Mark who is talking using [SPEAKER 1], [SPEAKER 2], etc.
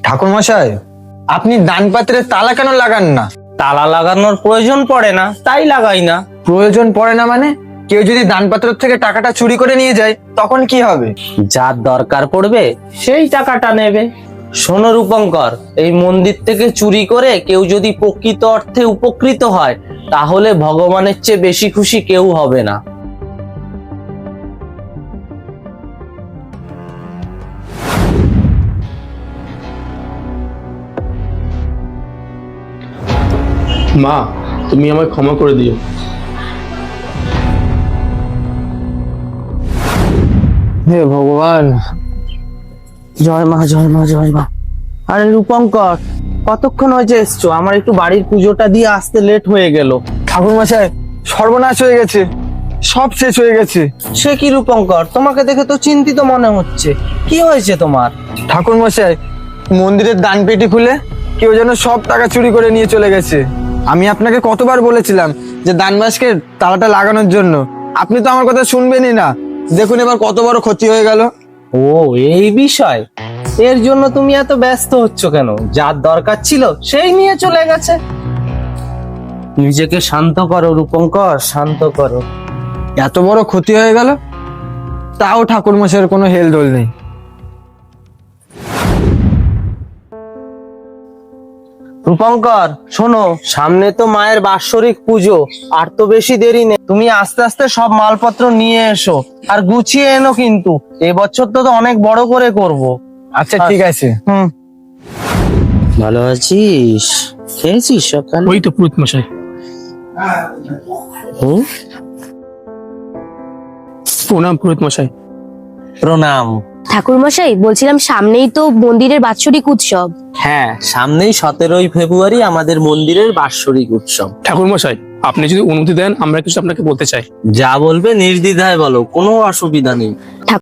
[SPEAKER 1] ঠাকুর মশাই, আপনি দান পাত্রে তালা কেন লাগান না?
[SPEAKER 2] তালা লাগানোর প্রয়োজন পড়ে না, তাই লাগাই না।
[SPEAKER 1] প্রয়োজন পড়ে না মানে? কেউ যদি দানপাত্র থেকে টাকাটা চুরি করে নিয়ে যায় তখন কি হবে?
[SPEAKER 2] যার দরকার পড়বে সেই টাকাটা নেবে। শোনো রূপঙ্কর, এই মন্দির থেকে চুরি করে কেউ যদি প্রকৃত অর্থে উপকৃত হয় তাহলে ভগবানের চেয়ে বেশি খুশি কেউ হবে না।
[SPEAKER 3] মা, তুমি আমায় ক্ষমা করে দিও।
[SPEAKER 1] হে ভগবান।
[SPEAKER 2] জয় মা, জয় মা, জয় মা। আরে রূপঙ্কর, কতক্ষণ হয়েছে এসছো? আমার একটু বাড়ির পুজোটা দিয়ে আসতে লেট হয়ে গেল।
[SPEAKER 1] ঠাকুর মশাই, সর্বনাশ হয়ে গেছে, সব শেষ হয়ে গেছে।
[SPEAKER 2] সে কি রূপঙ্কর, তোমাকে দেখে তো চিন্তিত মনে হচ্ছে। কি হয়েছে তোমার?
[SPEAKER 1] ঠাকুর মশাই, মন্দিরের দান পেটি খুলে কেউ যেন সব টাকা চুরি করে নিয়ে চলে গেছে। আমি আপনাকে কতবার বলেছিলাম যে দান বাক্সের তালাটা লাগানোর জন্য, আপনি তো আমার কথা শুনবেনই না। দেখুন এবার কত বড় ক্ষতি হয়ে গেল।
[SPEAKER 2] ও, এই বিষয়। এর জন্য তুমি এত ব্যস্ত হচ্ছ কেন? যার দরকার ছিল সেই নিয়ে চলে গেছে। নিজেকে শান্ত করো রূপঙ্কর, শান্ত করো।
[SPEAKER 1] এত বড় ক্ষতি হয়ে গেল, তাও ঠাকুর মশাইয়ের কোনো হেলদোল নেই।
[SPEAKER 2] রূপঙ্কর শোনো, সামনে তো মায়ের বাৎসরিক পুজো, আর তো বেশি দেরি নেই। তুমি আস্তে আস্তে সব মালপত্র নিয়ে এসো, আর গুছিয়ে এনো কিন্তু। এবছর তো অনেক বড় করে করব।
[SPEAKER 1] আচ্ছা ঠিক আছে।
[SPEAKER 2] ভালো আছিস? খেয়েছিস সকালে?
[SPEAKER 3] ওই তো পুরোহিত মশাই। প্রণাম পুরোহিত মশাই।
[SPEAKER 2] প্রণাম।
[SPEAKER 4] ঠাকুরমশাই, বলছিলাম সামনেই তো মন্দিরের বাৎসরিক উৎসব।
[SPEAKER 2] হ্যাঁ, সামনেই 17ই ফেব্রুয়ারি আমাদের মন্দিরের বাৎসরিক উৎসব।
[SPEAKER 3] ঠাকুর মশাই, আপনি যদি অনুমতি দেন আমরা কিছু আপনাকে বলতে চাই।
[SPEAKER 2] যা বলবে নির্দ্বিধায় বলো, কোনো অসুবিধা নেই।